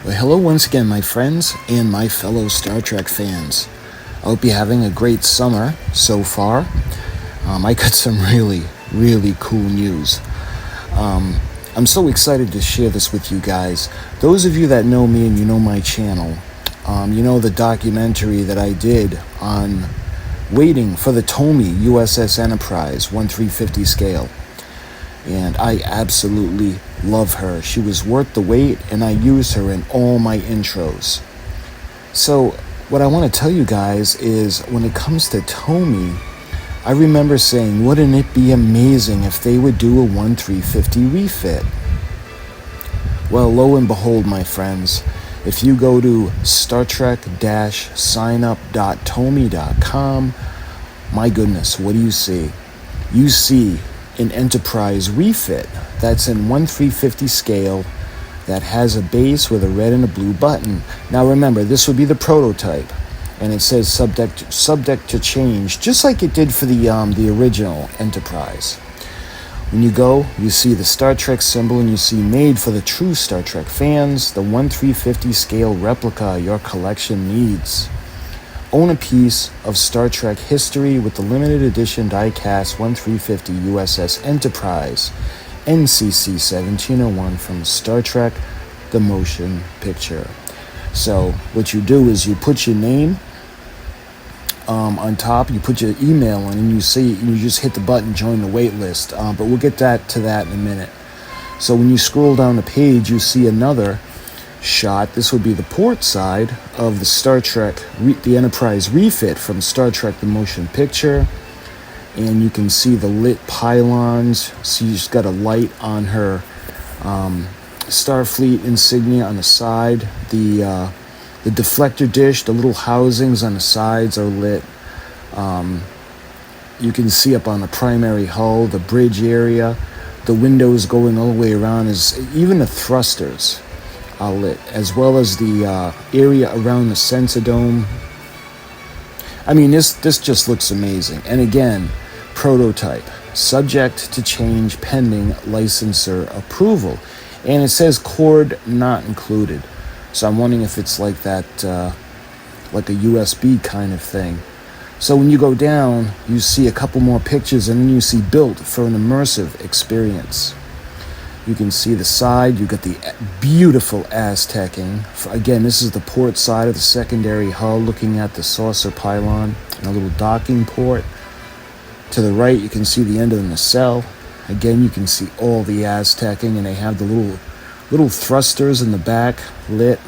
Well, hello once again, my friends and my fellow Star Trek fans. I hope you're having a great summer so far. I got some really cool news. I'm so excited to share this with you guys. Those of you that know me and you know my channel, you know the documentary that I did on waiting for the TOMY U.S.S. Enterprise 1/350 scale. And I absolutely love her. She was worth the wait, and I use her in all my intros. So what I want to tell you guys is when it comes to TOMY, I remember saying, wouldn't it be amazing if they would do a 1/350 refit? Well, lo and behold, my friends, if you go to StarTrek-signup.tomy.com, my goodness, what do you see? You see an Enterprise refit that's in 1/350 scale that has a base with a red and a blue button. Now remember, this would be the prototype, and it says subject to change, just like it did for the original Enterprise. When you go, you see the Star Trek symbol, and you see made for the true Star Trek fans, the 1/350 scale replica your collection needs. Own a piece of Star Trek history with the limited edition die-cast 1/350 U.S.S. Enterprise, NCC-1701 from Star Trek, the motion picture. So what you do is you put your name on top, you put your email in, and you just hit the button, join the wait list. But we'll get to that in a minute. So when you scroll down the page, you see another shot. This would be the port side of the Star Trek, the Enterprise refit from Star Trek the motion picture, and you can see the lit pylons. She's got a light on her Starfleet insignia on the side. The deflector dish, the little housings on the sides are lit. You can see up on the primary hull, the bridge area, the windows going all the way around, is even the thrusters are lit, as well as the area around the sensor dome. I mean, this just looks amazing. And again, prototype, subject to change pending licensor approval. And it says cord not included. So I'm wondering if it's like that, like a USB kind of thing. So when you go down, you see a couple more pictures, and then you see built for an immersive experience. You can see the side. You got the beautiful Aztecing. Again, this is the port side of the secondary hull, looking at the saucer pylon and a little docking port. To the right, you can see the end of the nacelle. Again, you can see all the Aztecing, and they have the little thrusters in the back lit.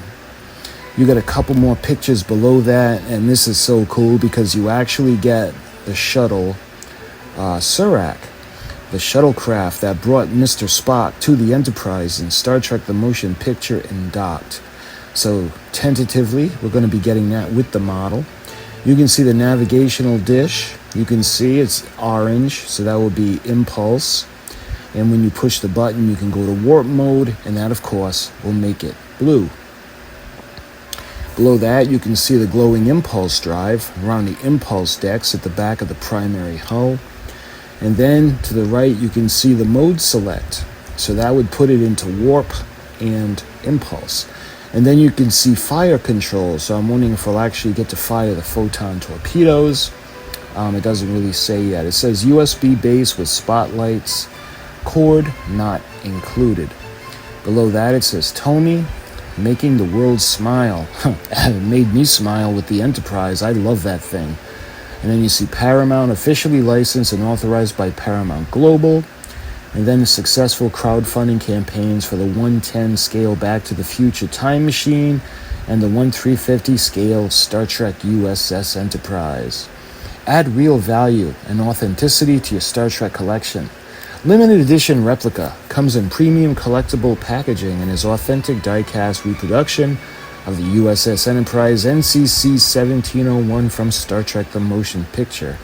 You got a couple more pictures below that, and this is so cool because you actually get the shuttle Surak, the shuttlecraft that brought Mr. Spock to the Enterprise in Star Trek the motion picture and docked. So tentatively, we're going to be getting that with the model. You can see the navigational dish. You can see it's orange, so that will be impulse. And when you push the button, you can go to warp mode, and that, of course, will make it blue. Below that, you can see the glowing impulse drive around the impulse decks at the back of the primary hull. And then to the right, you can see the mode select. So that would put it into warp and impulse. And then you can see fire control. So I'm wondering if we'll actually get to fire the photon torpedoes. It doesn't really say yet. It says USB base with spotlights, cord not included. Below that, it says TOMY, making the world smile. It made me smile with the Enterprise. I love that thing. And then you see Paramount, officially licensed and authorized by Paramount Global. And then the successful crowdfunding campaigns for the 110 scale Back to the Future time machine and the 1/350 scale Star Trek U.S.S. Enterprise. Add real value and authenticity to your Star Trek collection. Limited edition replica comes in premium collectible packaging and is authentic die-cast reproduction of the U.S.S. Enterprise NCC-1701 from Star Trek the motion picture,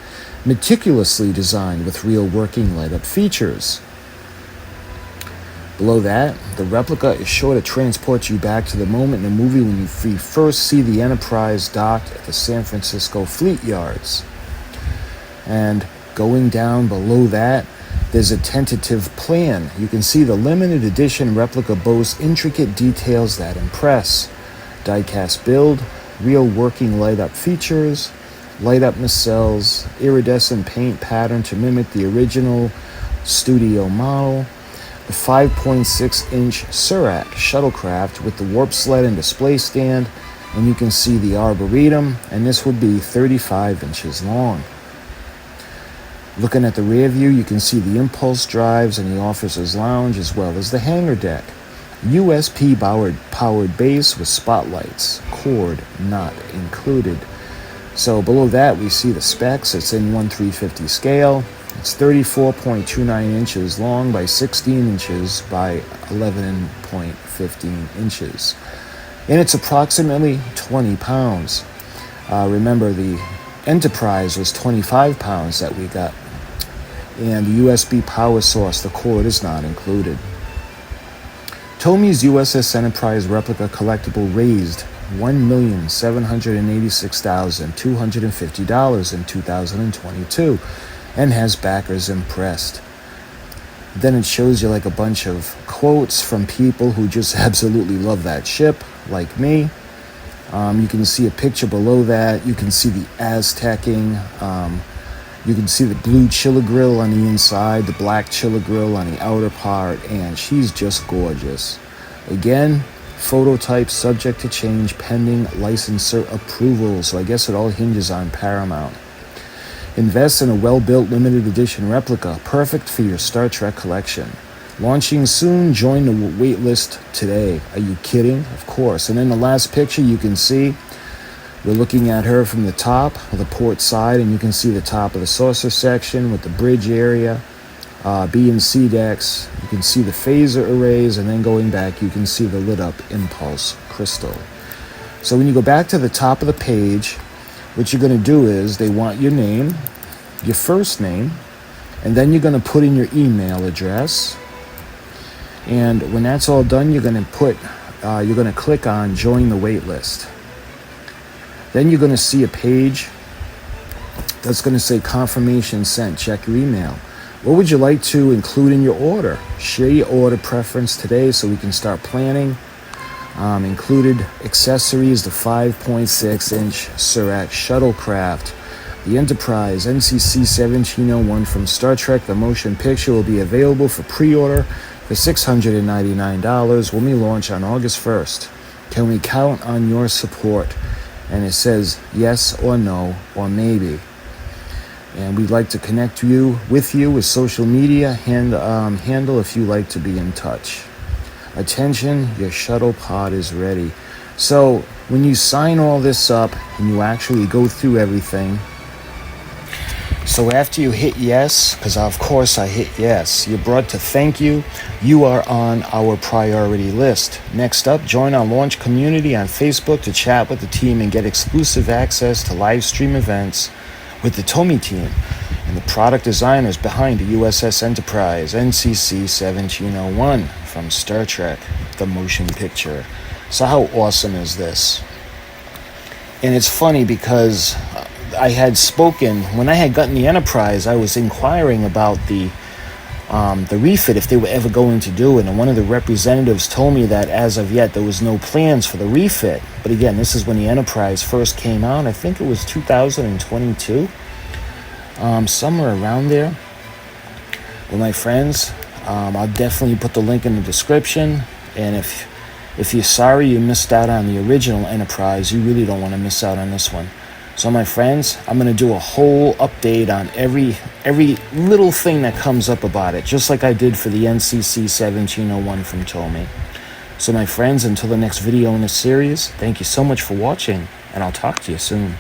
meticulously designed with real working light-up features. Below that, the replica is sure to transport you back to the moment in the movie when you first see the Enterprise docked at the San Francisco Fleet Yards. And going down below that, There's a tentative plan. You can see the limited edition replica boasts intricate details that impress. Die-cast build, real working light-up features, light-up nacelles, iridescent paint pattern to mimic the original studio model, a 5.6-inch Surak shuttlecraft with the warp sled and display stand, and you can see the arboretum, and this would be 35 inches long. Looking at the rear view, you can see the impulse drives and the officer's lounge, as well as the hangar deck. U.S.P. powered base with spotlights, cord not included. So below that, we see the specs. It's in 1/350 scale. It's 34.29 inches long by 16 inches by 11.15 inches. And it's approximately 20 pounds. Remember, the Enterprise was 25 pounds that we got. And the USB power source, the cord, is not included. TOMY's U.S.S. Enterprise replica collectible raised $1,786,250 in 2022 and has backers impressed. Then it shows you like a bunch of quotes from people who just absolutely love that ship, like me. You can see a picture below that. You can see the Aztecing. You can see the blue chiller grill on the inside, the black chiller grill on the outer part, and she's just gorgeous. Again, phototype subject to change pending licensor approval, so I guess it all hinges on Paramount. Invest in a well-built limited edition replica, perfect for your Star Trek collection. Launching soon, join the wait list today. Are you kidding? Of course. And in the last picture, you can see we're looking at her from the top of the port side, and you can see the top of the saucer section with the bridge area, B and C decks. You can see the phaser arrays, and then going back, you can see the lit up impulse crystal. So when you go back to the top of the page, what you're going to do is they want your name, your first name, and then you're going to put in your email address. And when that's all done, you're going to click on join the wait list. Then you're going to see a page that's going to say confirmation sent. Check your email. What would you like to include in your order? Share your order preference today so we can start planning. Included accessories, the 5.6-inch Surak shuttlecraft, the Enterprise NCC-1701 from Star Trek The Motion Picture will be available for pre-order for $699 when we launch on August 1st. Can we count on your support? And it says yes or no or maybe. And we'd like to connect with you with social media handle if you like to be in touch. Attention, your shuttle pod is ready. So when you sign all this up and you actually go through everything, so after you hit yes, because of course I hit yes, you're brought to thank you. You are on our priority list. Next up, join our launch community on Facebook to chat with the team and get exclusive access to live stream events with the TOMY team and the product designers behind the U.S.S. Enterprise NCC-1701 from Star Trek The Motion Picture. So how awesome is this? And it's funny because I had spoken, when I had gotten the Enterprise, I was inquiring about the refit, if they were ever going to do it, and one of the representatives told me that as of yet there was no plans for the refit. But again, this is when the Enterprise first came out. I think it was 2022, somewhere around there. Well, my friends, I'll definitely put the link in the description, and if you're sorry you missed out on the original Enterprise, you really don't want to miss out on this one. So my friends, I'm going to do a whole update on every little thing that comes up about it, just like I did for the NCC-1701 from TOMY. So my friends, until the next video in this series, thank you so much for watching, and I'll talk to you soon.